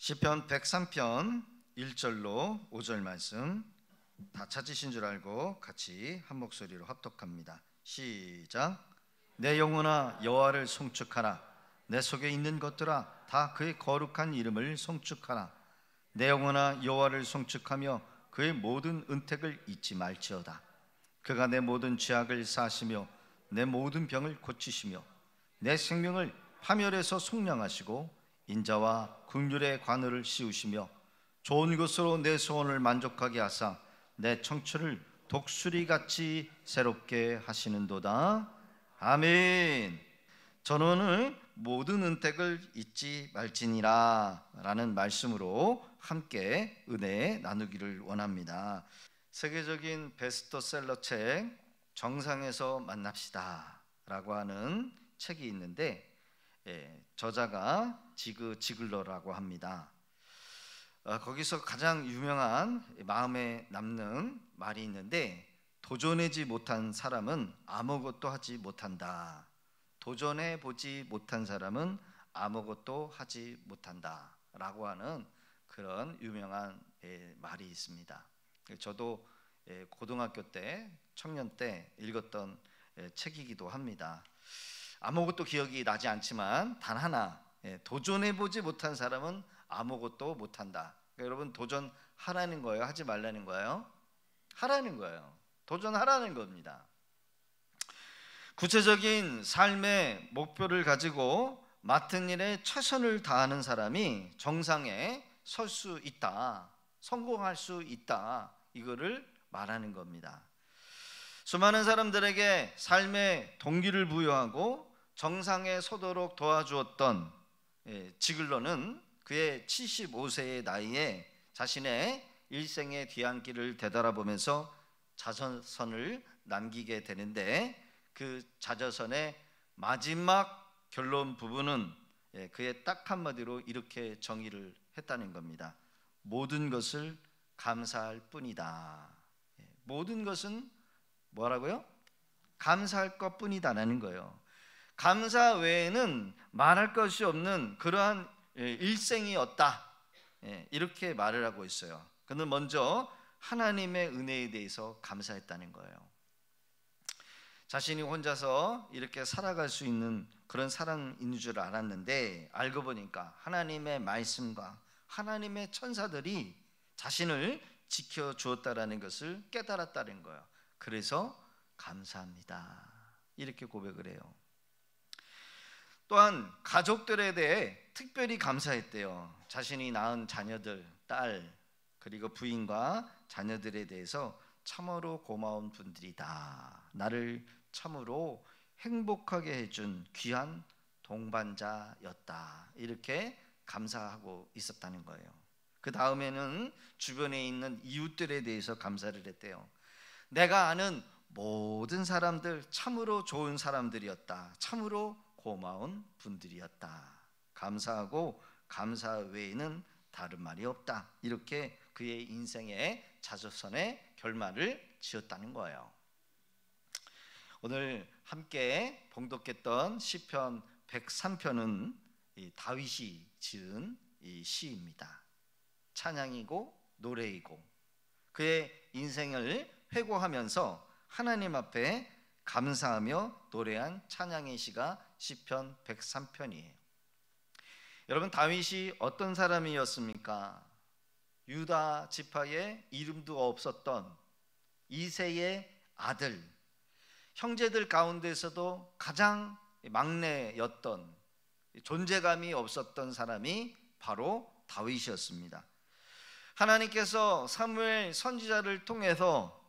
시편 103편 1절로 5절 말씀 다 찾으신 줄 알고 같이 한 목소리로 합독합니다. 시작. 내 영혼아 여호와를 송축하라. 내 속에 있는 것들아 다 그의 거룩한 이름을 송축하라. 내 영혼아 여호와를 송축하며 그의 모든 은택을 잊지 말지어다. 그가 내 모든 죄악을 사하시며 내 모든 병을 고치시며 내 생명을 파멸에서 속량하시고 인자와 긍휼의 관을 씌우시며 좋은 것으로 내 소원을 만족하게 하사 내 청춘을 독수리같이 새롭게 하시는도다. 아멘. 저는 오늘 모든 은택을 잊지 말지니라 라는 말씀으로 함께 은혜 나누기를 원합니다. 세계적인 베스트셀러 책 정상에서 만납시다 라고 하는 책이 있는데 저자가 지그 지글러라고 합니다. 거기서 가장 유명한 마음에 남는 말이 있는데, 도전하지 못한 사람은 아무것도 하지 못한다. 도전해 보지 못한 사람은 아무것도 하지 못한다 라고 하는 그런 유명한 말이 있습니다. 저도 고등학교 때, 청년 때 읽었던 책이기도 합니다. 아무것도 기억이 나지 않지만 단 하나, 도전해보지 못한 사람은 아무것도 못한다. 그러니까 여러분, 도전하라는 거예요? 하지 말라는 거예요? 하라는 거예요. 도전하라는 겁니다. 구체적인 삶의 목표를 가지고 맡은 일에 최선을 다하는 사람이 정상에 설 수 있다, 성공할 수 있다, 이거를 말하는 겁니다. 수많은 사람들에게 삶의 동기를 부여하고 정상에 서도록 도와주었던 지글러는 그의 75세의 나이에 자신의 일생의 뒤안길을 되돌아보면서 자서전을 남기게 되는데, 그 자서전의 마지막 결론 부분은 그의 딱 한마디로 이렇게 정의를 했다는 겁니다. 모든 것을 감사할 뿐이다. 모든 것은 뭐라고요? 감사할 것뿐이다라는 거예요. 감사 외에는 말할 것이 없는 그러한 일생이었다, 이렇게 말을 하고 있어요. 그는 먼저 하나님의 은혜에 대해서 감사했다는 거예요. 자신이 혼자서 이렇게 살아갈 수 있는 그런 사람인 줄 알았는데, 알고 보니까 하나님의 말씀과 하나님의 천사들이 자신을 지켜주었다라는 것을 깨달았다는 거예요. 그래서 감사합니다, 이렇게 고백을 해요. 또한 가족들에 대해 특별히 감사했대요. 자신이 낳은 자녀들, 딸, 그리고 부인과 자녀들에 대해서 참으로 고마운 분들이다. 나를 참으로 행복하게 해준 귀한 동반자였다. 이렇게 감사하고 있었다는 거예요. 그 다음에는 주변에 있는 이웃들에 대해서 감사를 했대요. 내가 아는 모든 사람들 참으로 좋은 사람들이었다. 참으로 고마운 분들이었다. 감사하고 감사 외에는 다른 말이 없다. 이렇게 그의 인생의 자서전의 결말을 지었다는 거예요. 오늘 함께 봉독했던 시편 103편은 다윗이 지은 이 시입니다. 찬양이고 노래이고 그의 인생을 회고하면서 하나님 앞에 감사하며 노래한 찬양의 시가 시편 103편이에요. 여러분, 다윗이 어떤 사람이었습니까? 유다 지파에 이름도 없었던 이새의 아들, 형제들 가운데서도 가장 막내였던, 존재감이 없었던 사람이 바로 다윗이었습니다. 하나님께서 사무엘 선지자를 통해서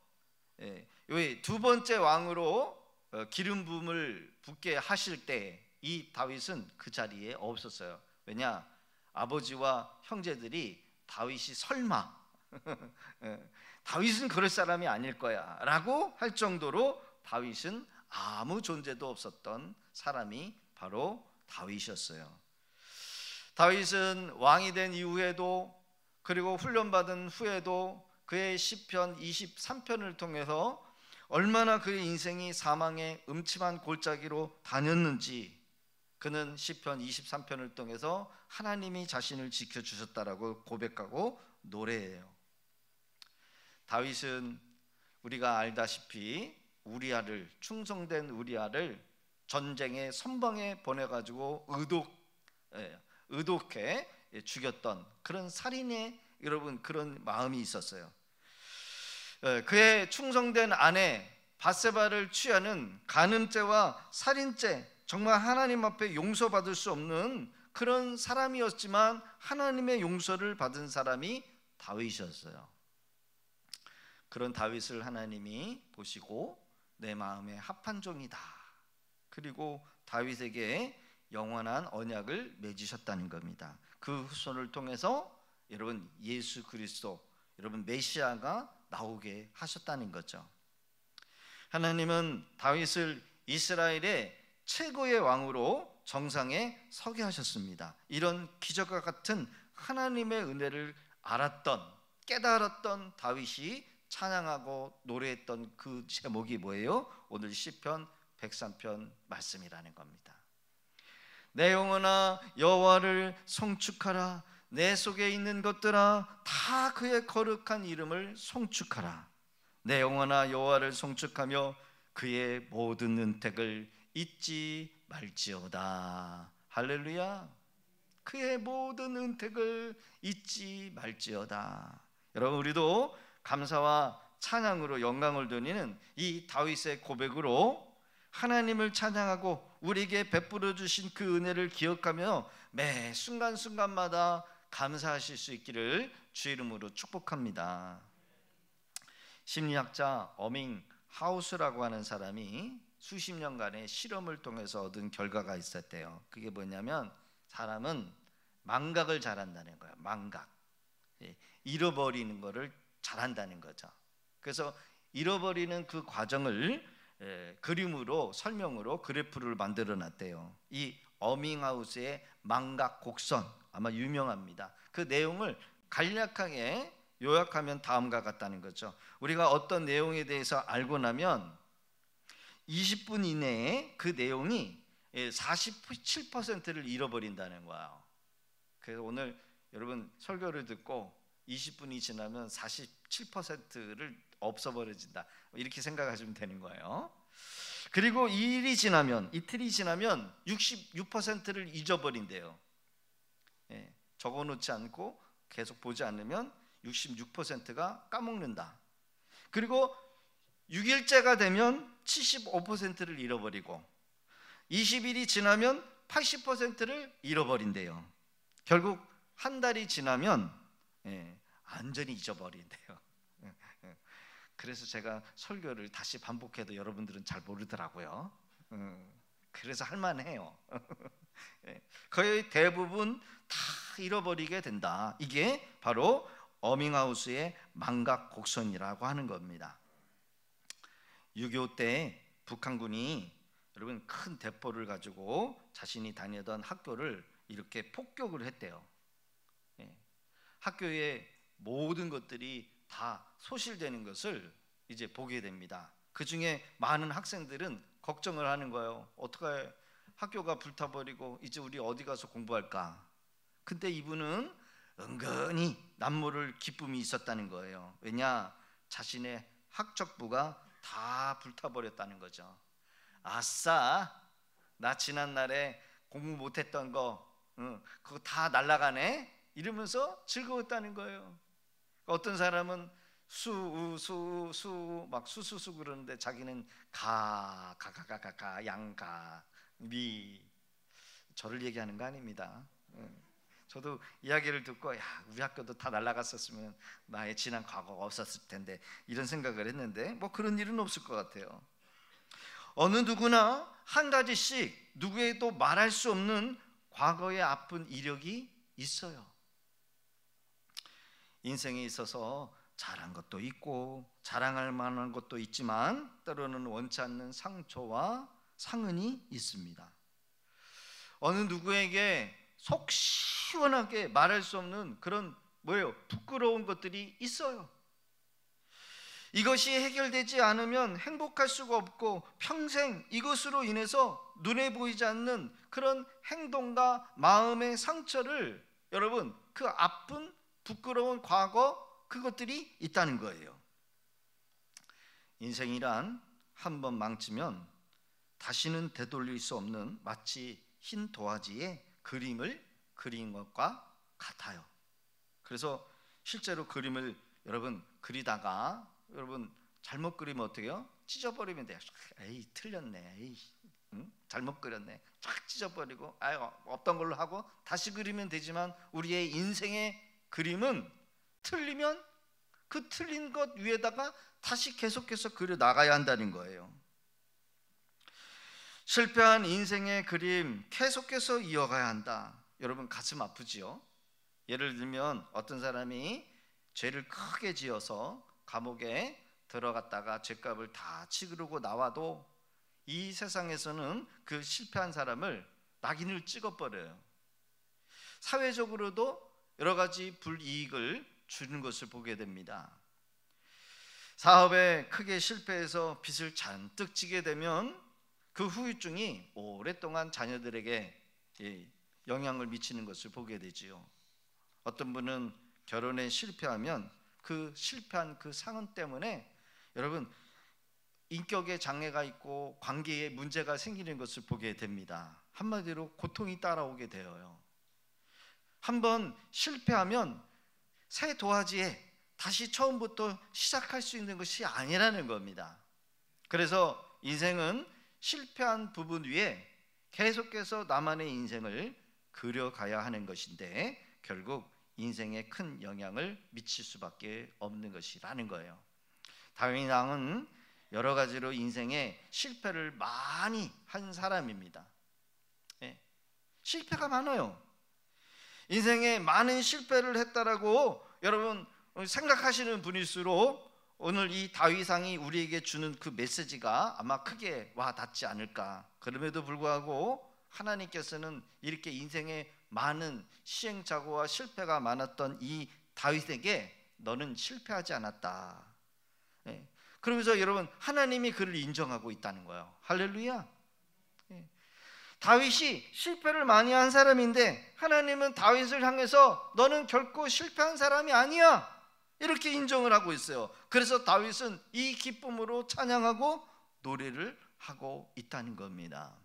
두 번째 왕으로 기름 부음을 붓게 하실 때 이 다윗은 그 자리에 없었어요. 왜냐? 아버지와 형제들이 다윗이 설마 다윗은 그럴 사람이 아닐 거야 라고 할 정도로 다윗은 아무 존재도 없었던 사람이 바로 다윗이었어요. 다윗은 왕이 된 이후에도, 그리고 훈련받은 후에도 그의 시편 23편을 통해서 얼마나 그의 인생이 사망의 음침한 골짜기로 다녔는지, 그는 시편 23편을 통해서 하나님이 자신을 지켜주셨다라고 고백하고 노래해요. 다윗은 우리가 알다시피 우리아를, 충성된 우리아를 전쟁의 선방에 보내가지고 의독해 죽였던 그런 살인의 여러분 그런 마음이 있었어요. 그의 충성된 아내 밧세바를 취하는 간음죄와 살인죄, 정말 하나님 앞에 용서받을 수 없는 그런 사람이었지만 하나님의 용서를 받은 사람이 다윗이었어요. 그런 다윗을 하나님이 보시고 내 마음에 합한 종이다, 그리고 다윗에게 영원한 언약을 맺으셨다는 겁니다. 그 후손을 통해서 여러분 예수 그리스도, 여러분 메시아가 나오게 하셨다는 거죠. 하나님은 다윗을 이스라엘의 최고의 왕으로 정상에 서게 하셨습니다. 이런 기적과 같은 하나님의 은혜를 깨달았던 다윗이 찬양하고 노래했던 그 제목이 뭐예요? 오늘 시편 103편 말씀이라는 겁니다. 내 영혼아 여호와를 송축하라. 내 속에 있는 것들아 다 그의 거룩한 이름을 송축하라. 내 영혼아 여호와를 송축하며 그의 모든 은택을 잊지 말지어다. 할렐루야. 그의 모든 은택을 잊지 말지어다. 여러분 우리도 감사와 찬양으로 영광을 돌리는 이 다윗의 고백으로 하나님을 찬양하고 우리에게 베풀어 주신 그 은혜를 기억하며 매 순간순간마다 감사하실 수 있기를 주 이름으로 축복합니다. 심리학자 어밍 하우스라고 하는 사람이 수십 년간의 실험을 통해서 얻은 결과가 있었대요. 그게 뭐냐면 사람은 망각을 잘한다는 거예요. 망각, 잃어버리는 거를 잘한다는 거죠. 그래서 잃어버리는 그 과정을 그림으로 설명으로 그래프를 만들어 놨대요. 이 어밍하우스의 망각 곡선 아마 유명합니다. 그 내용을 간략하게 요약하면 다음과 같다는 거죠. 우리가 어떤 내용에 대해서 알고 나면 20분 이내에 그 내용이 47%를 잃어버린다는 거예요. 그래서 오늘 여러분 설교를 듣고 20분이 지나면 47%를 없어버려진다, 이렇게 생각하시면 되는 거예요. 그리고 이틀이 지나면 66%를 잊어버린대요. 적어놓지 않고 계속 보지 않으면 66%가 까먹는다. 그리고 6일째가 되면 75%를 잃어버리고 20일이 지나면 80%를 잃어버린대요. 결국 한 달이 지나면 완전히 잊어버린대요. 그래서 제가 설교를 다시 반복해도 여러분들은 잘 모르더라고요. 그래서 할만해요. 거의 대부분 다 잃어버리게 된다. 이게 바로 어밍하우스의 망각 곡선이라고 하는 겁니다. 6.25 때 북한군이 여러분 큰 대포를 가지고 자신이 다니던 학교를 이렇게 폭격을 했대요. 학교의 모든 것들이 다 소실되는 것을 이제 보게 됩니다. 그 중에 많은 학생들은 걱정을 하는 거예요. 어떡해, 학교가 불타버리고 이제 우리 어디 가서 공부할까? 근데 이분은 은근히 남모를 기쁨이 있었다는 거예요. 왜냐? 자신의 학적부가 다 불타버렸다는 거죠. 아싸, 나 지난날에 공부 못했던 거 그거 다 날아가네, 이러면서 즐거웠다는 거예요. 어떤 사람은 수 막 수수수 그러는데 자기는 가 양가 미, 저를 얘기하는 거 아닙니다. 저도 이야기를 듣고 야, 우리 학교도 다 날아갔었으면 나의 지난 과거가 없었을 텐데 이런 생각을 했는데 뭐 그런 일은 없을 것 같아요. 어느 누구나 한 가지씩 누구에도 말할 수 없는 과거의 아픈 이력이 있어요. 인생에 있어서 잘한 것도 있고 자랑할 만한 것도 있지만 때로는 원치 않는 상처와 상흔이 있습니다. 어느 누구에게 속 시원하게 말할 수 없는 그런 부끄러운 것들이 있어요. 이것이 해결되지 않으면 행복할 수가 없고 평생 이것으로 인해서 눈에 보이지 않는 그런 행동과 마음의 상처를, 여러분, 그 아픈 부끄러운 과거, 그것들이 있다는 거예요. 인생이란 한 번 망치면 다시는 되돌릴 수 없는 마치 흰 도화지에 그림을 그린 것과 같아요. 그래서 실제로 그림을 여러분 그리다가 여러분 잘못 그리면 어떻게 해요? 찢어버리면 돼요. 에이 틀렸네, 에이 잘못 그렸네, 쫙 찢어버리고 아유 없던 걸로 하고 다시 그리면 되지만, 우리의 인생의 그림은 틀리면 그 틀린 것 위에다가 다시 계속해서 그려 나가야 한다는 거예요. 실패한 인생의 그림 계속해서 이어가야 한다. 여러분 가슴 아프지요? 예를 들면 어떤 사람이 죄를 크게 지어서 감옥에 들어갔다가 죄값을 다 치르고 나와도 이 세상에서는 그 실패한 사람을 낙인을 찍어버려요. 사회적으로도 여러 가지 불이익을 주는 것을 보게 됩니다. 사업에 크게 실패해서 빚을 잔뜩 지게 되면 그 후유증이 오랫동안 자녀들에게 영향을 미치는 것을 보게 되지요. 어떤 분은 결혼에 실패하면 그 실패한 그 상흔 때문에 여러분 인격에 장애가 있고 관계에 문제가 생기는 것을 보게 됩니다. 한마디로 고통이 따라오게 되어요. 한번 실패하면 새 도화지에 다시 처음부터 시작할 수 있는 것이 아니라는 겁니다. 그래서 인생은 실패한 부분 위에 계속해서 나만의 인생을 그려가야 하는 것인데 결국 인생에 큰 영향을 미칠 수밖에 없는 것이라는 거예요. 다윗 왕은 여러 가지로 인생에 실패를 많이 한 사람입니다. 실패가 많아요. 인생에 많은 실패를 했다라고 여러분 생각하시는 분일수록 오늘 이 다윗왕이 우리에게 주는 그 메시지가 아마 크게 와 닿지 않을까. 그럼에도 불구하고 하나님께서는 이렇게 인생에 많은 시행착오와 실패가 많았던 이 다윗에게 너는 실패하지 않았다. 그러면서 여러분 하나님이 그를 인정하고 있다는 거예요. 할렐루야. 다윗이 실패를 많이 한 사람인데 하나님은 다윗을 향해서 너는 결코 실패한 사람이 아니야, 이렇게 인정을 하고 있어요. 그래서 다윗은 이 기쁨으로 찬양하고 노래를 하고 있다는 겁니다.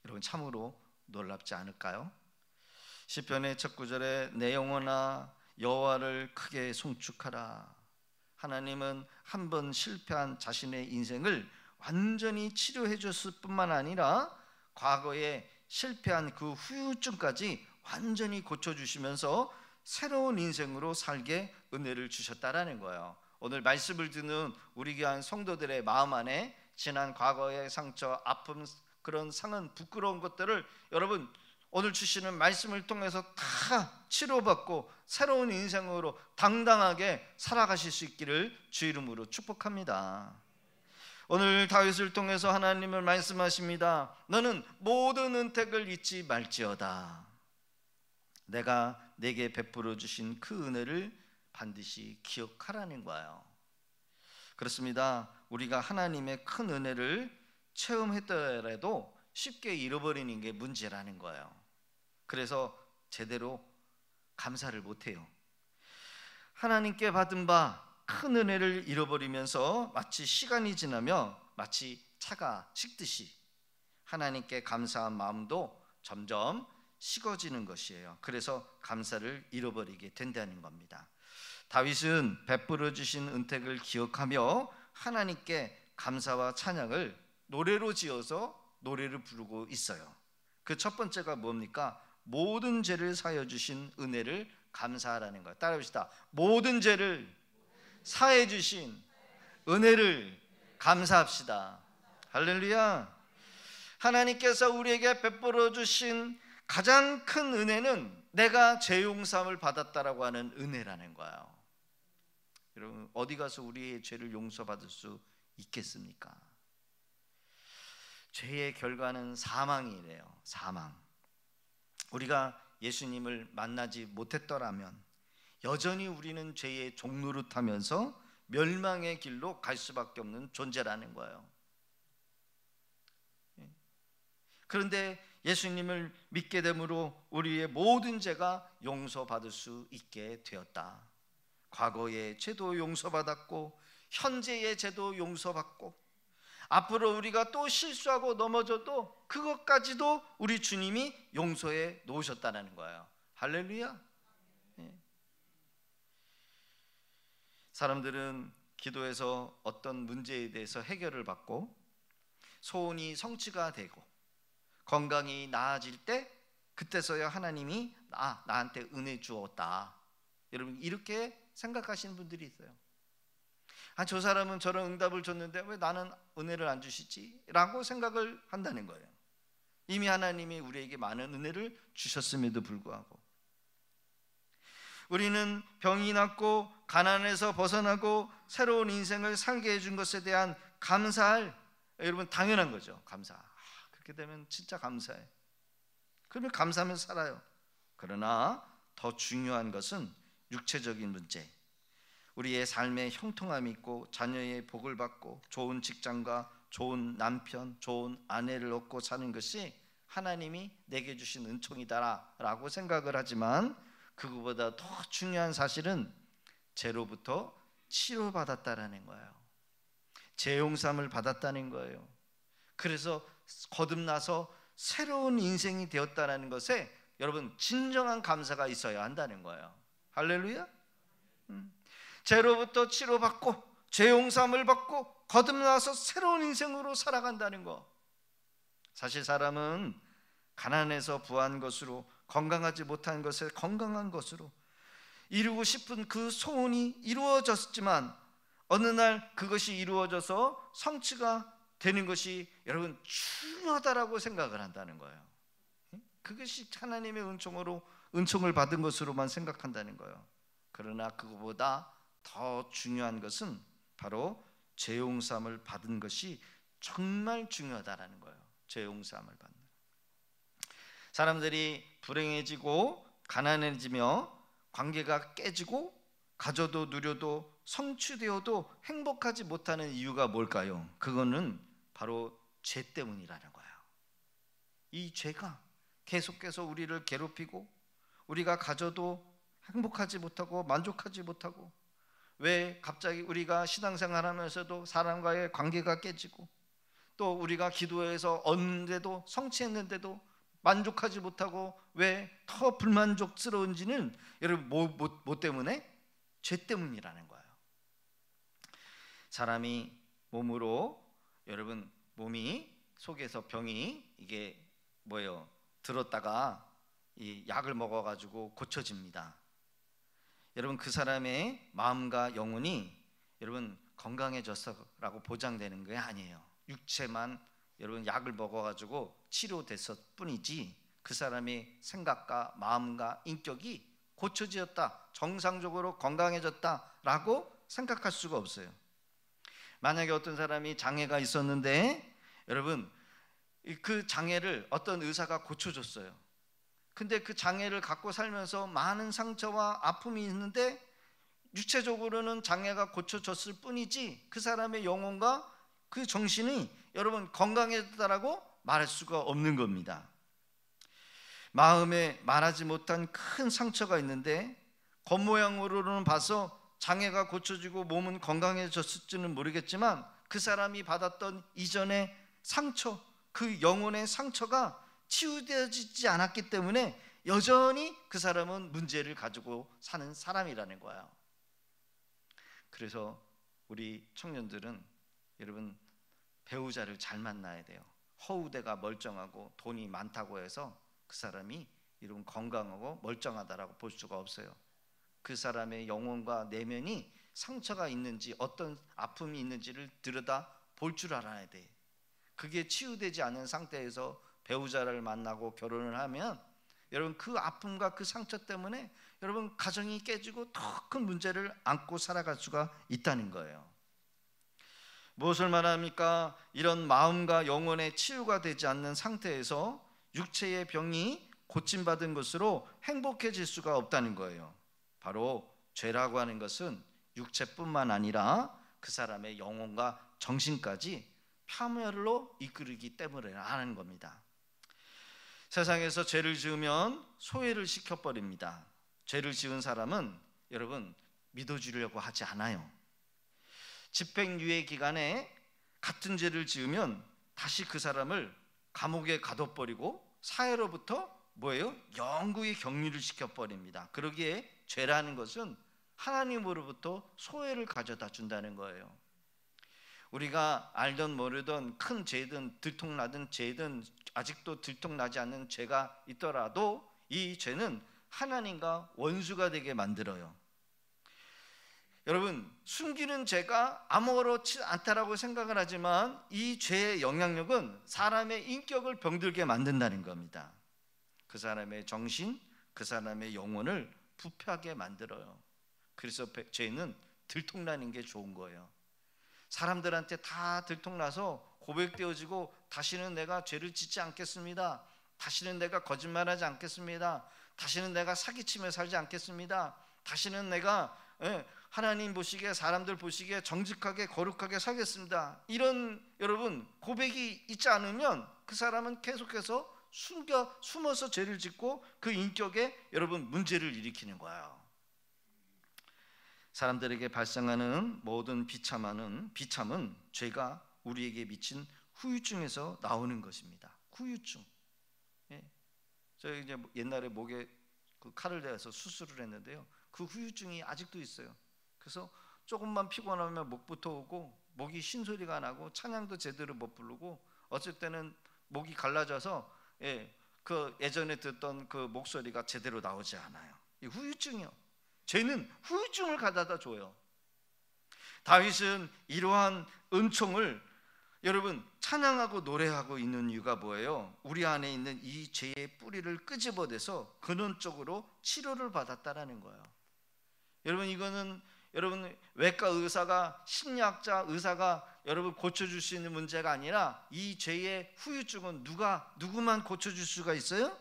여러분 참으로 놀랍지 않을까요? 시편의 첫 구절에 내 영혼아 여호와를 크게 송축하라. 하나님은 한 번 실패한 자신의 인생을 완전히 치료해 줬을 뿐만 아니라 과거에 실패한 그 후유증까지 완전히 고쳐주시면서 새로운 인생으로 살게 은혜를 주셨다라는 거예요. 오늘 말씀을 듣는 우리 귀한 성도들의 마음 안에 지난 과거의 상처, 아픔, 그런 상흔, 부끄러운 것들을 여러분 오늘 주시는 말씀을 통해서 다 치료받고 새로운 인생으로 당당하게 살아가실 수 있기를 주 이름으로 축복합니다. 오늘 다윗을 통해서 하나님을 말씀하십니다. 너는 모든 은택을 잊지 말지어다. 내가 내게 베풀어 주신 그 은혜를 반드시 기억하라는 거예요. 그렇습니다. 우리가 하나님의 큰 은혜를 체험했더라도 쉽게 잃어버리는 게 문제라는 거예요. 그래서 제대로 감사를 못해요. 하나님께 받은 바 큰 은혜를 잃어버리면서 마치 시간이 지나며 마치 차가 식듯이 하나님께 감사한 마음도 점점 식어지는 것이에요. 그래서 감사를 잃어버리게 된다는 겁니다. 다윗은 베풀어 주신 은택을 기억하며 하나님께 감사와 찬양을 노래로 지어서 노래를 부르고 있어요. 그 첫 번째가 뭡니까? 모든 죄를 사하여 주신 은혜를 감사하라는 거예요. 따라합시다. 모든 죄를 사해 주신 은혜를 감사합시다. 할렐루야. 하나님께서 우리에게 베풀어 주신 가장 큰 은혜는 내가 죄 용서함을 받았다라고 하는 은혜라는 거예요. 여러분 어디 가서 우리의 죄를 용서받을 수 있겠습니까? 죄의 결과는 사망이래요. 사망. 우리가 예수님을 만나지 못했더라면 여전히 우리는 죄의 종노릇하면서 멸망의 길로 갈 수밖에 없는 존재라는 거예요. 그런데 예수님을 믿게 됨으로 우리의 모든 죄가 용서받을 수 있게 되었다. 과거의 죄도 용서받았고 현재의 죄도 용서받고 앞으로 우리가 또 실수하고 넘어져도 그것까지도 우리 주님이 용서해 놓으셨다는 거예요. 할렐루야. 사람들은 기도에서 어떤 문제에 대해서 해결을 받고 소원이 성취가 되고 건강이 나아질 때 그때서야 하나님이 나한테 은혜 주었다. 여러분 이렇게 생각하시는 분들이 있어요. 저 사람은 저런 응답을 줬는데 왜 나는 은혜를 안 주시지? 라고 생각을 한다는 거예요. 이미 하나님이 우리에게 많은 은혜를 주셨음에도 불구하고 우리는 병이 낫고 가난에서 벗어나고 새로운 인생을 살게 해준 것에 대한 감사할, 여러분 당연한 거죠. 감사. 그렇게 되면 진짜 감사해. 그러면 감사하면서 살아요. 그러나 더 중요한 것은 육체적인 문제, 우리의 삶의 형통함이 있고 자녀의 복을 받고 좋은 직장과 좋은 남편, 좋은 아내를 얻고 사는 것이 하나님이 내게 주신 은총이다라고 생각을 하지만 그거보다 더 중요한 사실은 죄로부터 치료받았다라는 거예요. 죄 용서함을 받았다는 거예요. 그래서 거듭나서 새로운 인생이 되었다는 것에 여러분 진정한 감사가 있어야 한다는 거예요. 할렐루야. 죄로부터 치료받고 죄 용서함을 받고 거듭나서 새로운 인생으로 살아간다는 거. 사실 사람은 가난해서 부한 것으로 건강하지 못한 것을 건강한 것으로 이루고 싶은 그 소원이 이루어졌지만 어느 날 그것이 이루어져서 성취가 되는 것이 여러분 중요하다라고 생각을 한다는 거예요. 그것이 하나님의 은총을 받은 것으로만 생각한다는 거예요. 그러나 그것보다 더 중요한 것은 바로 죄 용서함을 받은 것이 정말 중요하다라는 거예요. 죄 용서함을 받는. 사람들이 불행해지고 가난해지며 관계가 깨지고 가져도 누려도 성취되어도 행복하지 못하는 이유가 뭘까요? 그거는 바로 죄 때문이라는 거예요. 이 죄가 계속해서 우리를 괴롭히고 우리가 가져도 행복하지 못하고 만족하지 못하고, 왜 갑자기 우리가 신앙생활하면서도 사람과의 관계가 깨지고 또 우리가 기도해서 얻는데도 성취했는데도 만족하지 못하고 왜 더 불만족스러운지는 여러분 뭐 때문에? 죄 때문이라는 거예요. 사람이 몸으로, 여러분 몸이 속에서 병이 이게 뭐예요? 들었다가 이 약을 먹어가지고 고쳐집니다. 여러분 그 사람의 마음과 영혼이 여러분 건강해졌어라고 보장되는 게 아니에요. 육체만 여러분 약을 먹어가지고 치료됐을 뿐이지 그 사람의 생각과 마음과 인격이 고쳐지었다, 정상적으로 건강해졌다라고 생각할 수가 없어요. 만약에 어떤 사람이 장애가 있었는데 여러분 그 장애를 어떤 의사가 고쳐줬어요. 근데 그 장애를 갖고 살면서 많은 상처와 아픔이 있는데 육체적으로는 장애가 고쳐졌을 뿐이지 그 사람의 영혼과 그 정신이 여러분 건강해졌다라고 말할 수가 없는 겁니다. 마음에 말하지 못한 큰 상처가 있는데 겉모양으로는 봐서 장애가 고쳐지고 몸은 건강해졌을지는 모르겠지만 그 사람이 받았던 이전의 상처, 그 영혼의 상처가 치유되어지지 않았기 때문에 여전히 그 사람은 문제를 가지고 사는 사람이라는 거예요. 그래서 우리 청년들은 여러분 배우자를 잘 만나야 돼요. 허우대가 멀쩡하고 돈이 많다고 해서 그 사람이 이런 건강하고 멀쩡하다라고 볼 수가 없어요. 그 사람의 영혼과 내면이 상처가 있는지 어떤 아픔이 있는지를 들여다 볼 줄 알아야 돼. 그게 치유되지 않은 상태에서 배우자를 만나고 결혼을 하면 여러분 그 아픔과 그 상처 때문에 여러분 가정이 깨지고 더 큰 문제를 안고 살아갈 수가 있다는 거예요. 무엇을 말합니까? 이런 마음과 영혼의 치유가 되지 않는 상태에서 육체의 병이 고침받은 것으로 행복해질 수가 없다는 거예요. 바로 죄라고 하는 것은 육체뿐만 아니라 그 사람의 영혼과 정신까지 파멸로 이끌기 때문에 하는 겁니다. 세상에서 죄를 지으면 소외를 시켜버립니다. 죄를 지은 사람은 여러분 믿어주려고 하지 않아요. 집행유예 기간에 같은 죄를 지으면 다시 그 사람을 감옥에 가둬버리고 사회로부터 영구히 격리를 시켜버립니다. 그러기에 죄라는 것은 하나님으로부터 소외를 가져다 준다는 거예요. 우리가 알던 모르던 큰 죄든 들통나던 죄든 아직도 들통나지 않는 죄가 있더라도 이 죄는 하나님과 원수가 되게 만들어요. 여러분, 숨기는 죄가 아무렇지 않다라고 생각을 하지만 이 죄의 영향력은 사람의 인격을 병들게 만든다는 겁니다. 그 사람의 정신, 그 사람의 영혼을 부패하게 만들어요. 그래서 죄는 들통나는 게 좋은 거예요. 사람들한테 다 들통나서 고백되어지고 다시는 내가 죄를 짓지 않겠습니다. 다시는 내가 거짓말하지 않겠습니다. 다시는 내가 사기치며 살지 않겠습니다. 다시는 내가 하나님 보시기에 사람들 보시기에 정직하게 거룩하게 살겠습니다. 이런 여러분 고백이 있지 않으면 그 사람은 계속해서 숨어서 죄를 짓고 그 인격에 여러분 문제를 일으키는 거예요. 사람들에게 발생하는 모든 비참은 죄가 우리에게 미친 후유증에서 나오는 것입니다. 후유증. 저희 이제 옛날에 목에 그 칼을 대서 수술을 했는데요. 그 후유증이 아직도 있어요. 그래서 조금만 피곤하면 목부터 오고 목이 쉰소리가 나고 찬양도 제대로 못 부르고 어쩔 때는 목이 갈라져서 그 예전에 듣던 그 목소리가 제대로 나오지 않아요. 이 후유증이요. 죄는 후유증을 가져다 줘요. 다윗은 이러한 은총을 여러분 찬양하고 노래하고 있는 이유가 뭐예요? 우리 안에 있는 이 죄의 뿌리를 끄집어내서 근원적으로 치료를 받았다라는 거예요. 여러분 이거는 여러분 외과 의사가 심리학자 의사가 여러분 고쳐줄 수 있는 문제가 아니라 이 죄의 후유증은 누구만 고쳐줄 수가 있어요?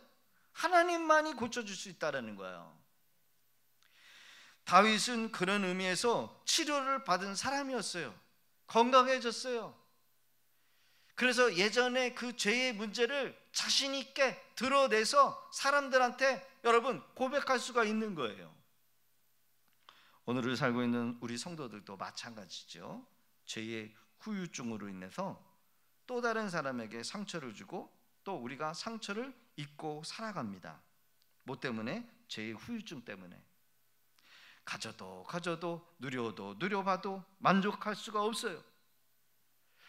하나님만이 고쳐줄 수 있다라는 거예요. 다윗은 그런 의미에서 치료를 받은 사람이었어요. 건강해졌어요. 그래서 예전에 그 죄의 문제를 자신 있게 드러내서 사람들한테 여러분 고백할 수가 있는 거예요. 오늘을 살고 있는 우리 성도들도 마찬가지죠. 죄의 후유증으로 인해서 또 다른 사람에게 상처를 주고 또 우리가 상처를 입고 살아갑니다. 뭐 때문에? 죄의 후유증 때문에. 가져도 누려도 누려봐도 만족할 수가 없어요.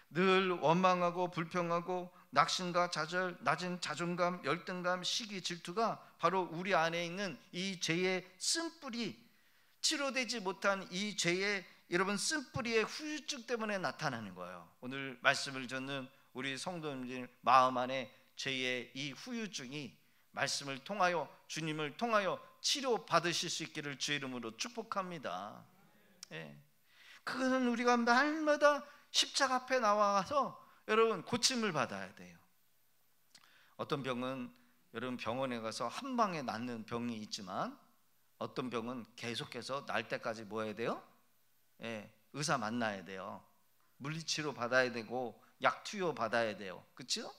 늘 원망하고 불평하고 낙심과 좌절, 낮은 자존감, 열등감, 시기, 질투가 바로 우리 안에 있는 이 죄의 쓴뿌리, 치료되지 못한 이 죄의 여러분 쓴뿌리의 후유증 때문에 나타나는 거예요. 오늘 말씀을 듣는 우리 성도님들 마음 안에 죄의 이 후유증이 말씀을 통하여 주님을 통하여 치료 받으실 수 있기를 주의 이름으로 축복합니다. 그것은 우리가 날마다 십자가 앞에 나와서 여러분 고침을 받아야 돼요. 어떤 병은 여러분 병원에 가서 한 방에 낫는 병이 있지만 어떤 병은 계속해서 날 때까지 뭐 해야 돼요? 의사 만나야 돼요. 물리치료 받아야 되고 약 투여 받아야 돼요. 그렇죠?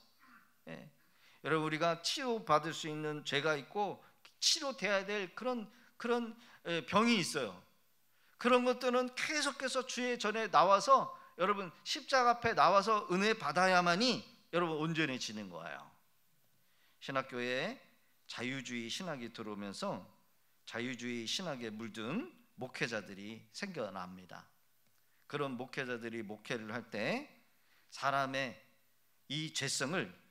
여러분 우리가 치료받을 수 있는 죄가 있고 치료돼야 될 그런 병이 있어요. 그런 것들은 계속해서 주의 전에 나와서 여러분 십자가 앞에 나와서 은혜 받아야만이 여러분 온전해지는 거예요. 신학교에 자유주의 신학이 들어오면서 자유주의 신학에 물든 목회자들이 생겨납니다. 그런 목회자들이 목회를 할 때 사람의 이 죄성을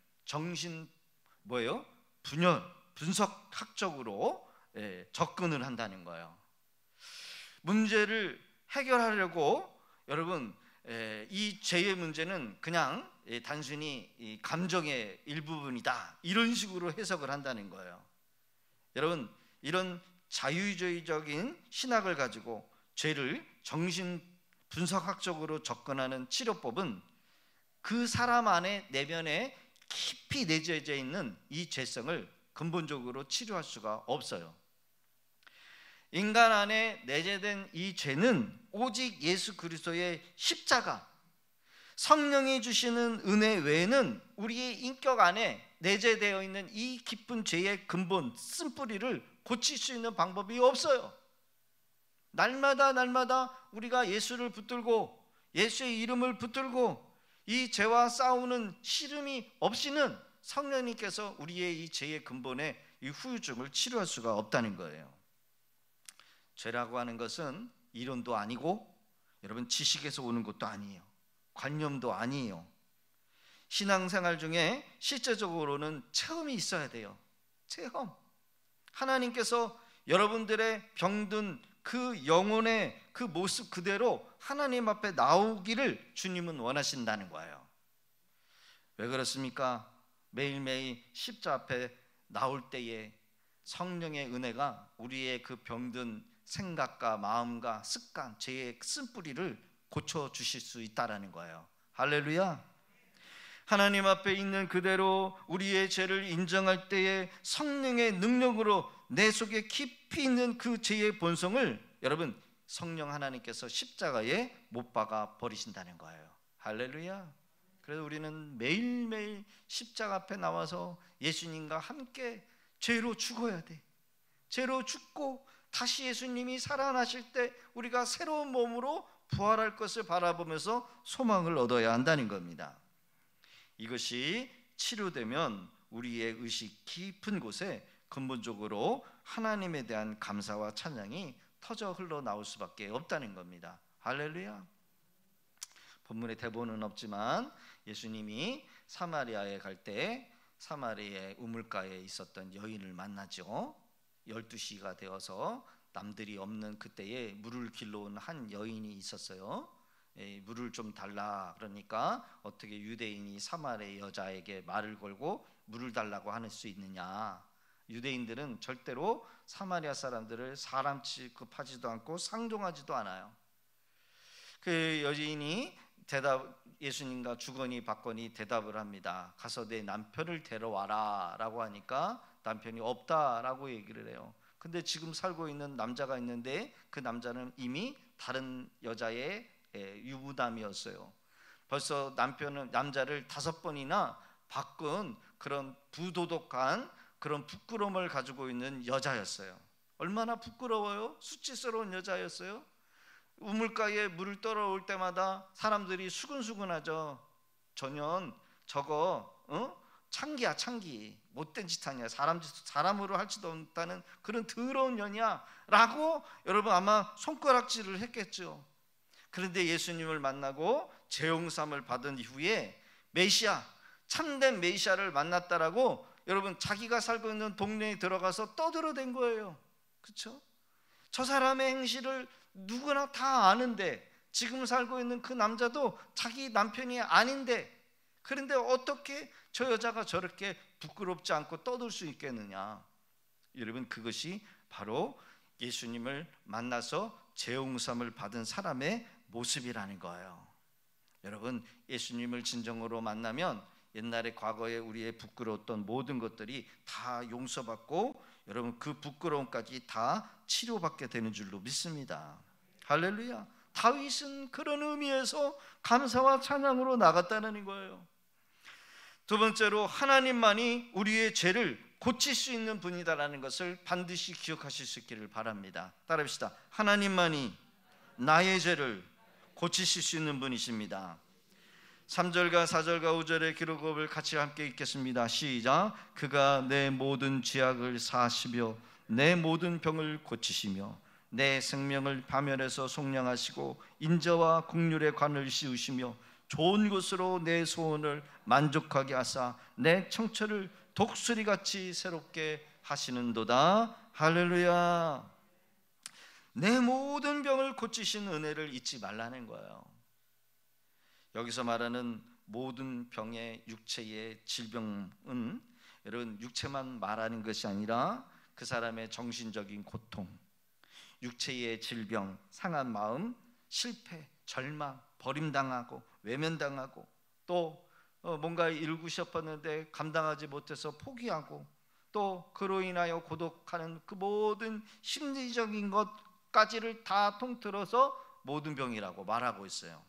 분석학적으로 접근을 한다는 거예요. 문제를 해결하려고 여러분 이 죄의 문제는 그냥 단순히 이 감정의 일부분이다 이런 식으로 해석을 한다는 거예요. 여러분 이런 자유주의적인 신학을 가지고 죄를 정신 분석학적으로 접근하는 치료법은 그 사람 안에 내면에 깊이 내재져 있는 이 죄성을 근본적으로 치료할 수가 없어요. 인간 안에 내재된 이 죄는 오직 예수 그리스도의 십자가, 성령이 주시는 은혜 외에는 우리의 인격 안에 내재되어 있는 이 깊은 죄의 근본, 쓴뿌리를 고칠 수 있는 방법이 없어요. 날마다 우리가 예수를 붙들고 예수의 이름을 붙들고 이 죄와 싸우는 씨름이 없이는 성령님께서 우리의 이 죄의 근본에 이 후유증을 치료할 수가 없다는 거예요. 죄라고 하는 것은 이론도 아니고 여러분 지식에서 오는 것도 아니에요. 관념도 아니에요. 신앙생활 중에 실제적으로는 체험이 있어야 돼요. 체험. 하나님께서 여러분들의 병든 그 영혼의 그 모습 그대로 하나님 앞에 나오기를 주님은 원하신다는 거예요. 왜 그렇습니까? 매일매일 십자 앞에 나올 때에 성령의 은혜가 우리의 그 병든 생각과 마음과 습관, 죄의 쓴뿌리를 고쳐주실 수 있다는 거예요. 할렐루야. 하나님 앞에 있는 그대로 우리의 죄를 인정할 때에 성령의 능력으로 내 속에 깊이 있는 그 죄의 본성을 여러분 성령 하나님께서 십자가에 못 박아 버리신다는 거예요. 할렐루야. 그래서 우리는 매일매일 십자가 앞에 나와서 예수님과 함께 죄로 죽어야 돼. 죄로 죽고 다시 예수님이 살아나실 때 우리가 새로운 몸으로 부활할 것을 바라보면서 소망을 얻어야 한다는 겁니다. 이것이 치료되면 우리의 의식 깊은 곳에 근본적으로 하나님에 대한 감사와 찬양이 터져 흘러나올 수밖에 없다는 겁니다. 할렐루야. 본문의 대본은 없지만 예수님이 사마리아에 갈 때 사마리아의 우물가에 있었던 여인을 만나죠. 12시가 되어서 남들이 없는 그때에 물을 길러 온 한 여인이 있었어요. 물을 좀 달라 그러니까 어떻게 유대인이 사마리아 여자에게 말을 걸고 물을 달라고 할 수 있느냐. 유대인들은 절대로 사마리아 사람들을 사람 취급하지도 않고 상종하지도 않아요. 그 여인이 예수님과 주거니 받거니 대답을 합니다. 가서 내 남편을 데려와라 라고 하니까 남편이 없다라고 얘기를 해요. 근데 지금 살고 있는 남자가 있는데 그 남자는 이미 다른 여자의 유부남이었어요. 벌써 남자를 5번이나 바꾼 그런 부도덕한 그런 부끄러움을 가지고 있는 여자였어요. 얼마나 부끄러워요? 수치스러운 여자였어요. 우물가에 물을 떨어올 때마다 사람들이 수근수근하죠. 저거 창기야 창기, 못된 짓 하냐, 사람으로 할지도 못하는 그런 더러운 년이야 라고 여러분 아마 손가락질을 했겠죠. 그런데 예수님을 만나고 죄용삼을 받은 이후에 메시아, 참된 메시아를 만났다라고 여러분 자기가 살고 있는 동네에 들어가서 떠들어댄 거예요. 그렇죠? 저 사람의 행실을 누구나 다 아는데, 지금 살고 있는 그 남자도 자기 남편이 아닌데, 그런데 어떻게 저 여자가 저렇게 부끄럽지 않고 떠들 수 있겠느냐. 여러분 그것이 바로 예수님을 만나서 죄용삼을 받은 사람의 모습이라는 거예요. 여러분 예수님을 진정으로 만나면 옛날에 과거에 우리의 부끄러웠던 모든 것들이 다 용서받고 여러분 그 부끄러움까지 다 치료받게 되는 줄로 믿습니다. 할렐루야. 다윗은 그런 의미에서 감사와 찬양으로 나갔다는 거예요. 두 번째로 하나님만이 우리의 죄를 고칠 수 있는 분이다라는 것을 반드시 기억하실 수 있기를 바랍니다. 따라합시다. 하나님만이 나의 죄를 고치실 수 있는 분이십니다. 3절과 4절과 5절의 기록을 같이 함께 읽겠습니다. 시작. 그가 내 모든 죄악을 사하시며 내 모든 병을 고치시며 내 생명을 파멸해서 속량하시고 인자와 긍휼의 관을 씌우시며 좋은 것으로 내 소원을 만족하게 하사 내 청처를 독수리같이 새롭게 하시는도다. 할렐루야. 내 모든 병을 고치신 은혜를 잊지 말라는 거예요. 여기서 말하는 모든 병의 육체의 질병은 여러분 육체만 말하는 것이 아니라 그 사람의 정신적인 고통, 육체의 질병, 상한 마음, 실패, 절망, 버림당하고 외면당하고 또 뭔가 이루고 싶었는데 감당하지 못해서 포기하고 또 그로 인하여 고독하는 그 모든 심리적인 것까지를 다 통틀어서 모든 병이라고 말하고 있어요.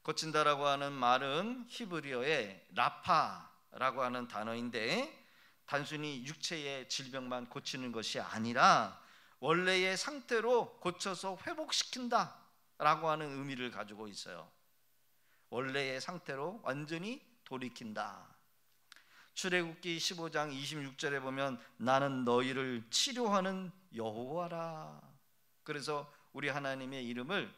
고친다라고 하는 말은 히브리어의 라파라고 하는 단어인데 단순히 육체의 질병만 고치는 것이 아니라 원래의 상태로 고쳐서 회복시킨다 라고 하는 의미를 가지고 있어요. 원래의 상태로 완전히 돌이킨다. 출애굽기 15장 26절에 보면 나는 너희를 치료하는 여호와라. 그래서 우리 하나님의 이름을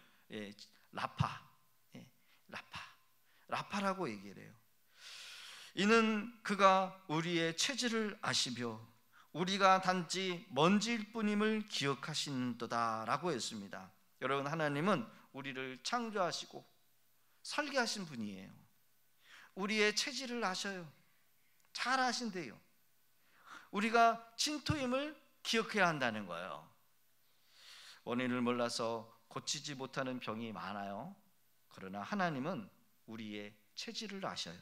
라파라고 얘기를 해요. 이는 그가 우리의 체질을 아시며 우리가 단지 먼지일 뿐임을 기억하시는도다 라고 했습니다. 여러분, 하나님은 우리를 창조하시고 살게 하신 분이에요. 우리의 체질을 아셔요. 잘 아신대요. 우리가 진토임을 기억해야 한다는 거예요. 원인을 몰라서 고치지 못하는 병이 많아요. 그러나 하나님은 우리의 체질을 아셔요.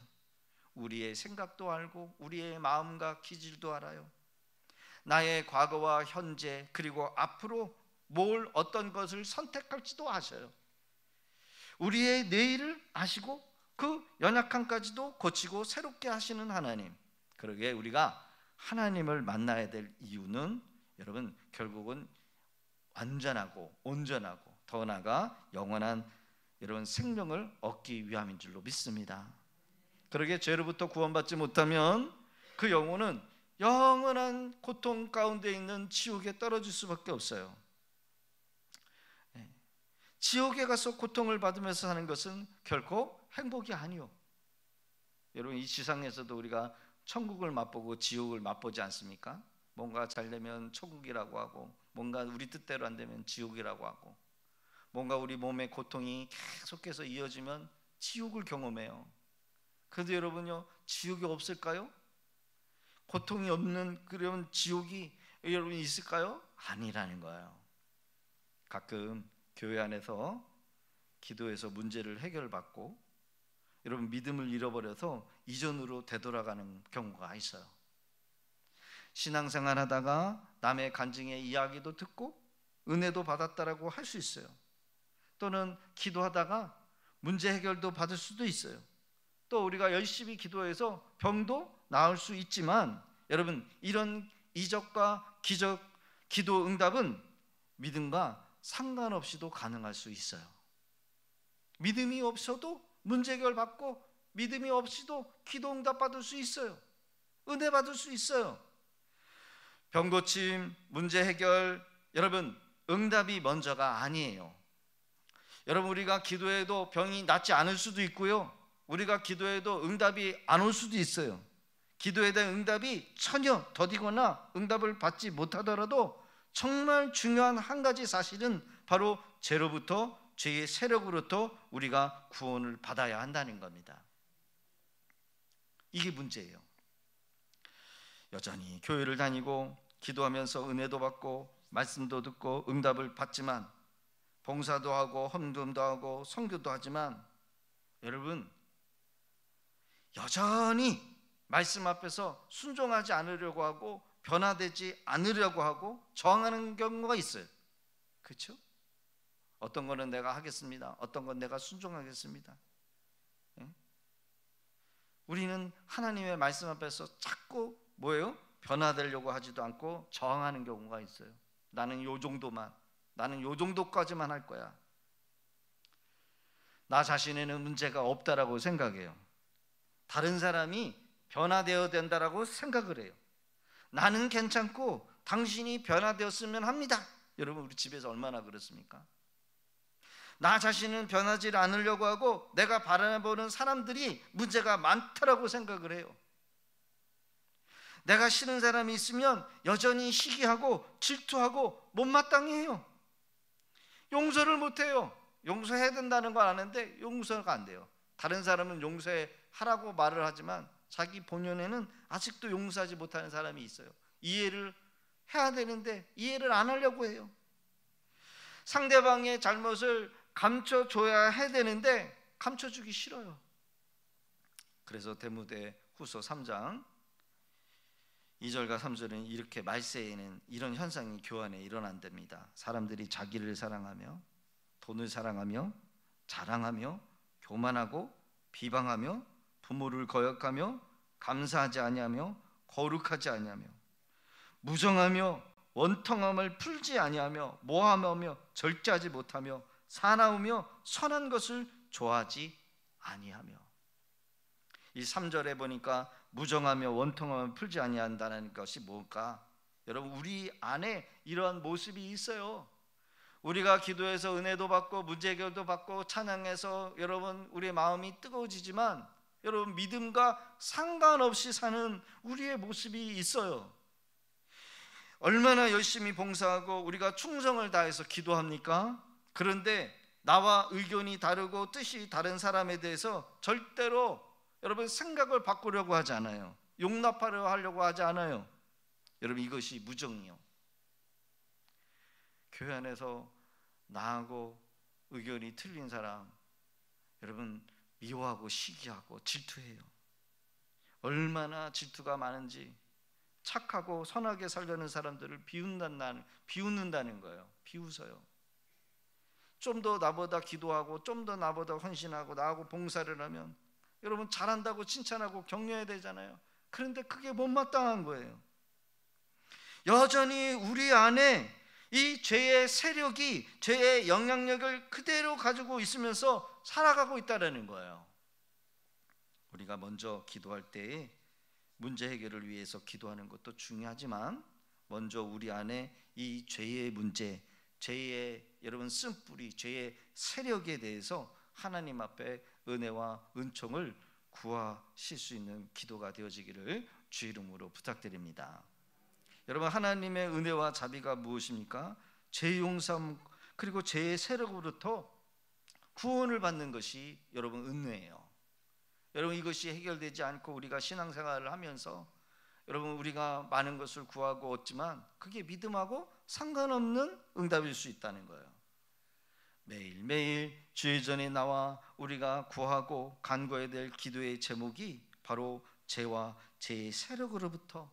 우리의 생각도 알고 우리의 마음과 기질도 알아요. 나의 과거와 현재 그리고 앞으로 어떤 것을 선택할지도 아셔요. 우리의 내일을 아시고 그 연약함까지도 고치고 새롭게 하시는 하나님. 그러기에 우리가 하나님을 만나야 될 이유는 여러분 결국은 완전하고 온전하고 더 나아가 영원한 여러분 생명을 얻기 위함인 줄로 믿습니다. 그러기에 죄로부터 구원받지 못하면 그 영혼은 영원한 고통 가운데 있는 지옥에 떨어질 수밖에 없어요. 지옥에 가서 고통을 받으면서 사는 것은 결코 행복이 아니요. 여러분, 이 지상에서도 우리가 천국을 맛보고 지옥을 맛보지 않습니까? 뭔가 잘 되면 천국이라고 하고 뭔가 우리 뜻대로 안 되면 지옥이라고 하고 뭔가 우리 몸의 고통이 계속해서 이어지면 지옥을 경험해요. 그래도 여러분요, 지옥이 없을까요? 고통이 없는 그런 지옥이 여러분 있을까요? 아니라는 거예요. 가끔 교회 안에서 기도해서 문제를 해결받고 여러분 믿음을 잃어버려서 이전으로 되돌아가는 경우가 있어요. 신앙생활 하다가 남의 간증의 이야기도 듣고 은혜도 받았다라고 할 수 있어요. 또는 기도하다가 문제 해결도 받을 수도 있어요. 또 우리가 열심히 기도해서 병도 나을 수 있지만 여러분 이런 이적과 기적, 기도 응답은 믿음과 상관없이도 가능할 수 있어요. 믿음이 없어도 문제 해결 받고 믿음이 없이도 기도 응답 받을 수 있어요. 은혜 받을 수 있어요. 병 고침, 문제 해결, 여러분 응답이 먼저가 아니에요. 여러분 우리가 기도해도 병이 낫지 않을 수도 있고요, 우리가 기도해도 응답이 안 올 수도 있어요. 기도에 대한 응답이 전혀 더디거나 응답을 받지 못하더라도 정말 중요한 한 가지 사실은 바로 죄로부터, 죄의 세력으로부터 우리가 구원을 받아야 한다는 겁니다. 이게 문제예요. 여전히 교회를 다니고 기도하면서 은혜도 받고 말씀도 듣고 응답을 받지만 봉사도 하고 헌금도 하고 선교도 하지만 여러분 여전히 말씀 앞에서 순종하지 않으려고 하고 변화되지 않으려고 하고 저항하는 경우가 있어요. 그렇죠? 어떤 거는 내가 하겠습니다. 어떤 건 내가 순종하겠습니다. 우리는 하나님의 말씀 앞에서 자꾸 뭐예요? 변화되려고 하지도 않고 저항하는 경우가 있어요. 나는 요 정도만, 나는 요 정도까지만 할 거야. 나 자신에는 문제가 없다라고 생각해요. 다른 사람이 변화되어야 된다라고 생각을 해요. 나는 괜찮고 당신이 변화되었으면 합니다. 여러분 우리 집에서 얼마나 그렇습니까? 나 자신은 변하지 않으려고 하고 내가 바라보는 사람들이 문제가 많다라고 생각을 해요. 내가 싫은 사람이 있으면 여전히 시기하고 질투하고 못마땅해 해요. 용서를 못해요. 용서해야 된다는 걸 아는데 용서가 안 돼요. 다른 사람은 용서하라고 말을 하지만 자기 본연에는 아직도 용서하지 못하는 사람이 있어요. 이해를 해야 되는데 이해를 안 하려고 해요. 상대방의 잘못을 감춰줘야 해야 되는데 감춰주기 싫어요. 그래서 디모데 후서 3장 2절과 3절은 이렇게 말세에는 이런 현상이 교환에 일어난답니다. 사람들이 자기를 사랑하며 돈을 사랑하며 자랑하며 교만하고 비방하며 부모를 거역하며 감사하지 아니하며 거룩하지 아니하며 무정하며 원통함을 풀지 아니하며 모함하며 절제하지 못하며 사나우며 선한 것을 좋아하지 아니하며. 이 3절에 보니까 무정하며 원통함을 풀지 아니한다는 것이 뭘까? 여러분, 우리 안에 이러한 모습이 있어요. 우리가 기도해서 은혜도 받고 문제 해결도 받고 찬양해서 여러분 우리의 마음이 뜨거워지지만 여러분 믿음과 상관없이 사는 우리의 모습이 있어요. 얼마나 열심히 봉사하고 우리가 충성을 다해서 기도합니까? 그런데 나와 의견이 다르고 뜻이 다른 사람에 대해서 절대로 여러분 생각을 바꾸려고 하지 않아요. 용납하려고 하지 않아요. 여러분, 이것이 무정이요. 교회 안에서 나하고 의견이 틀린 사람, 여러분 미워하고 시기하고 질투해요. 얼마나 질투가 많은지. 착하고 선하게 살려는 사람들을 비웃는다는 거예요. 비웃어요. 좀 더 나보다 기도하고 좀 더 나보다 헌신하고 나하고 봉사를 하면 여러분 잘한다고 칭찬하고 격려해야 되잖아요. 그런데 그게 못마땅한 거예요. 여전히 우리 안에 이 죄의 세력이 죄의 영향력을 그대로 가지고 있으면서 살아가고 있다는 거예요. 우리가 먼저 기도할 때에 문제 해결을 위해서 기도하는 것도 중요하지만 먼저 우리 안에 이 죄의 문제, 죄의 여러분 쓴뿌리, 죄의 세력에 대해서 하나님 앞에 은혜와 은총을 구하실 수 있는 기도가 되어지기를 주 이름으로 부탁드립니다. 여러분, 하나님의 은혜와 자비가 무엇입니까? 죄 용서 그리고 죄의 세력으로부터 구원을 받는 것이 여러분 은혜예요. 여러분, 이것이 해결되지 않고 우리가 신앙생활을 하면서 여러분 우리가 많은 것을 구하고 얻지만 그게 믿음하고 상관없는 응답일 수 있다는 거예요. 매일매일 주의 전에 나와 우리가 구하고 간구해야 될 기도의 제목이 바로 죄와 죄의 세력으로부터,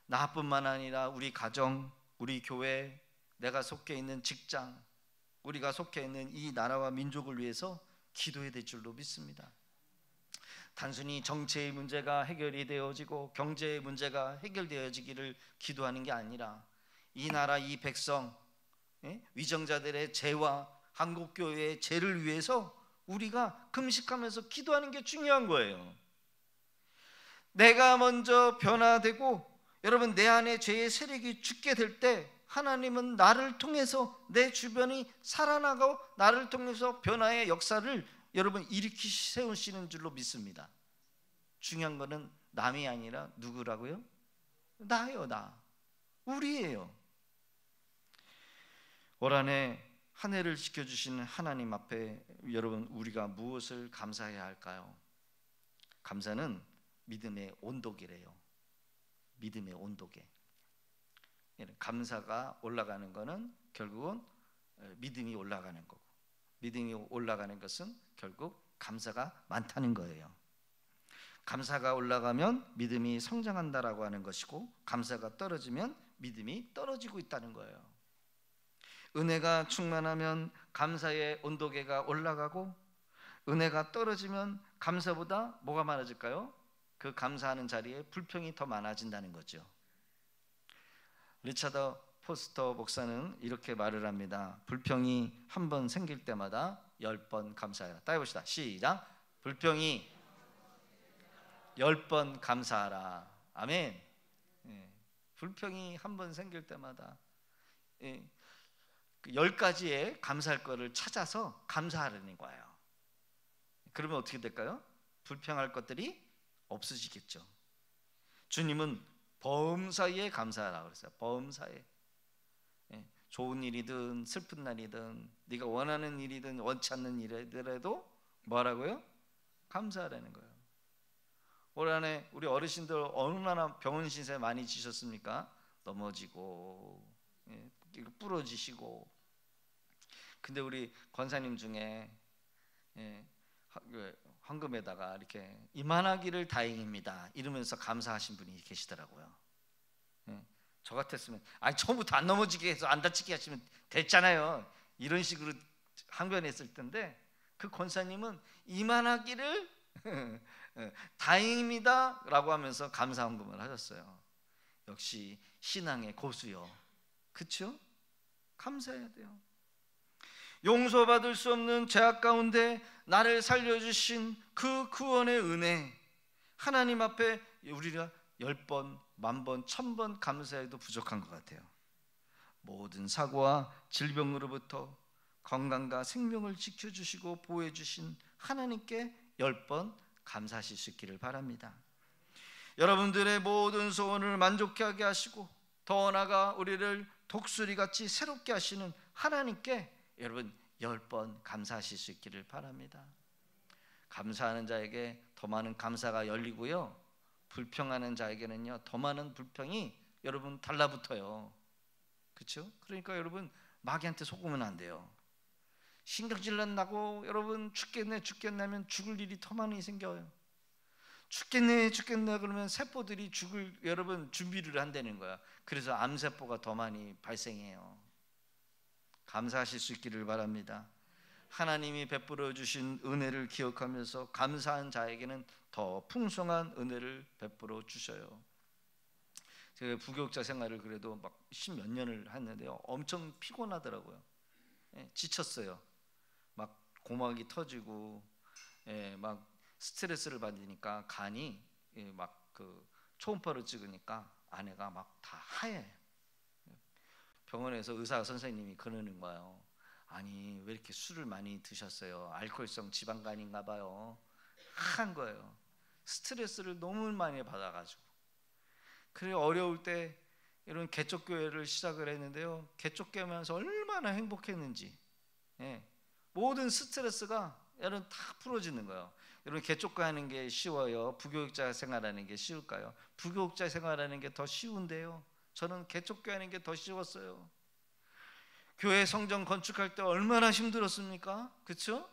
나뿐만 아니라 우리 가정, 우리 교회, 내가 속해 있는 직장, 우리가 속해 있는 이 나라와 민족을 위해서 기도해야 될 줄로 믿습니다. 단순히 정치의 문제가 해결이 되어지고 경제의 문제가 해결되어지기를 기도하는 게 아니라 이 나라 이 백성, 위정자들의 죄와 한국교회의 죄를 위해서 우리가 금식하면서 기도하는 게 중요한 거예요. 내가 먼저 변화되고 여러분 내 안에 죄의 세력이 죽게 될 때 하나님은 나를 통해서 내 주변이 살아나고 나를 통해서 변화의 역사를 여러분 일으키 세우시는 줄로 믿습니다. 중요한 거는 남이 아니라 누구라고요? 나예요. 나. 우리예요. 올 한해 한 해를 지켜주신 하나님 앞에 여러분 우리가 무엇을 감사해야 할까요? 감사는 믿음의 온도계래요. 믿음의 온도계. 감사가 올라가는 것은 결국은 믿음이 올라가는 거고, 믿음이 올라가는 것은 결국 감사가 많다는 거예요. 감사가 올라가면 믿음이 성장한다라고 하는 것이고, 감사가 떨어지면 믿음이 떨어지고 있다는 거예요. 은혜가 충만하면 감사의 온도계가 올라가고, 은혜가 떨어지면 감사보다 뭐가 많아질까요? 그 감사하는 자리에 불평이 더 많아진다는 거죠. 리차드 포스터 목사는 이렇게 말을 합니다. 불평이 한 번 생길 때마다 10번 감사해라. 따라 봅시다. 시작. 불평이 10번 감사하라. 아멘. 불평이 한 번 생길 때마다 10가지의 감사할 거를 찾아서 감사하라는 거예요. 그러면 어떻게 될까요? 불평할 것들이 없어지겠죠. 주님은 범사에 감사하라고 그랬어요. 범사에. 좋은 일이든 슬픈 날이든 네가 원하는 일이든 원치 않는 일이더라도 뭐라고요? 감사하라는 거예요. 올 한해 우리 어르신들 얼마나 병원 신세 많이 지셨습니까? 넘어지고 부러지시고. 근데 우리 권사님 중에 황금에다가 이렇게 이만하기를 다행입니다 이러면서 감사하신 분이 계시더라고요. 저 같았으면 처음부터 안 넘어지게 해서 안 다치게 하시면 됐잖아요 이런 식으로 항변했을 텐데, 그 권사님은 이만하기를 다행입니다 라고 하면서 감사 헌금을 하셨어요. 역시 신앙의 고수요. 그렇죠? 감사해야 돼요. 용서받을 수 없는 죄악 가운데 나를 살려주신 그 구원의 은혜, 하나님 앞에 우리가 10번, 10,000번, 1,000번 감사해도 부족한 것 같아요. 모든 사고와 질병으로부터 건강과 생명을 지켜주시고 보호해주신 하나님께 10번 감사하실 수 있기를 바랍니다. 여러분들의 모든 소원을 만족하게 하시고 더 나아가 우리를 독수리같이 새롭게 하시는 하나님께 여러분 10번 감사하실 수 있기를 바랍니다. 감사하는 자에게 더 많은 감사가 열리고요, 불평하는 자에게는요 더 많은 불평이 여러분 달라붙어요. 그렇죠? 그러니까 여러분 마귀한테 속으면 안 돼요. 신경질 나고 여러분 죽겠네 하면 죽을 일이 더 많이 생겨요. 죽겠네 그러면 세포들이 죽을 여러분 준비를 한다는 거야. 그래서 암세포가 더 많이 발생해요. 감사하실 수 있기를 바랍니다. 하나님이 베풀어 주신 은혜를 기억하면서 감사한 자에게는 더 풍성한 은혜를 베풀어 주셔요. 제가 부교육자 생활을 그래도 막 10몇 년을 했는데요, 엄청 피곤하더라고요. 지쳤어요. 막 고막이 터지고 막 스트레스를 받으니까 간이 막 그 초음파를 찍으니까 안에가 막 다 하얘요. 병원에서 의사 선생님이 그러는 거예요. 아니 왜 이렇게 술을 많이 드셨어요? 알코올성 지방간인가 봐요. 하한 거예요. 스트레스를 너무 많이 받아가지고. 그래 어려울 때 이런 개척교회를 시작을 했는데요, 개척교회하면서 얼마나 행복했는지, 모든 스트레스가 여러분 다 풀어지는 거예요. 여러분 개척교회 하는 게 쉬워요? 부교육자 생활하는 게 쉬울까요? 부교육자 생활하는 게 더 쉬운데요, 저는 개척교회 하는 게 더 쉬웠어요. 교회 성전 건축할 때 얼마나 힘들었습니까? 그렇죠?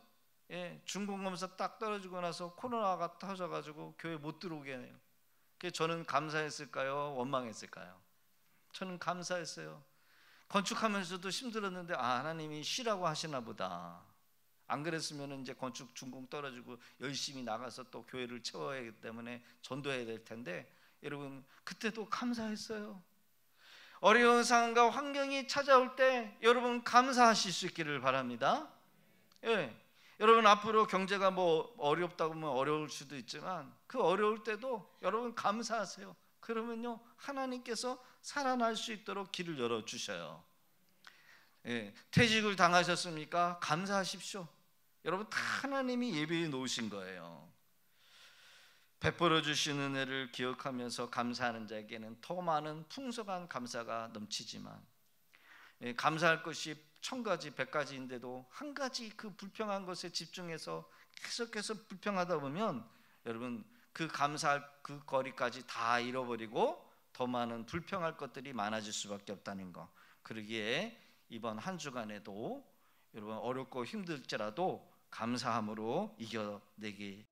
중공검사 딱 떨어지고 나서 코로나가 터져가지고 교회 못 들어오게 해요. 그래서 저는 감사했을까요? 원망했을까요? 저는 감사했어요. 건축하면서도 힘들었는데 하나님이 쉬라고 하시나 보다. 안 그랬으면 이제 건축 준공 떨어지고 열심히 나가서 또 교회를 채워야 하기 때문에 전도해야 될 텐데, 여러분 그때도 감사했어요. 어려운 상황과 환경이 찾아올 때 여러분 감사하실 수 있기를 바랍니다. 여러분 앞으로 경제가 뭐 어렵다고 하면 어려울 수도 있지만 그 어려울 때도 여러분 감사하세요. 그러면요 하나님께서 살아날 수 있도록 길을 열어주셔요. 퇴직을 당하셨습니까? 감사하십시오. 여러분 다 하나님이 예비해 놓으신 거예요. 베풀어 주신 은혜를 기억하면서 감사하는 자에게는 더 많은 풍성한 감사가 넘치지만, 감사할 것이 1000가지 100가지인데도 한 가지 그 불평한 것에 집중해서 계속해서 불평하다 보면 여러분 그 감사할 그 거리까지 다 잃어버리고 더 많은 불평할 것들이 많아질 수밖에 없다는 거. 그러기에 이번 한 주간에도 여러분 어렵고 힘들지라도 감사함으로 이겨내기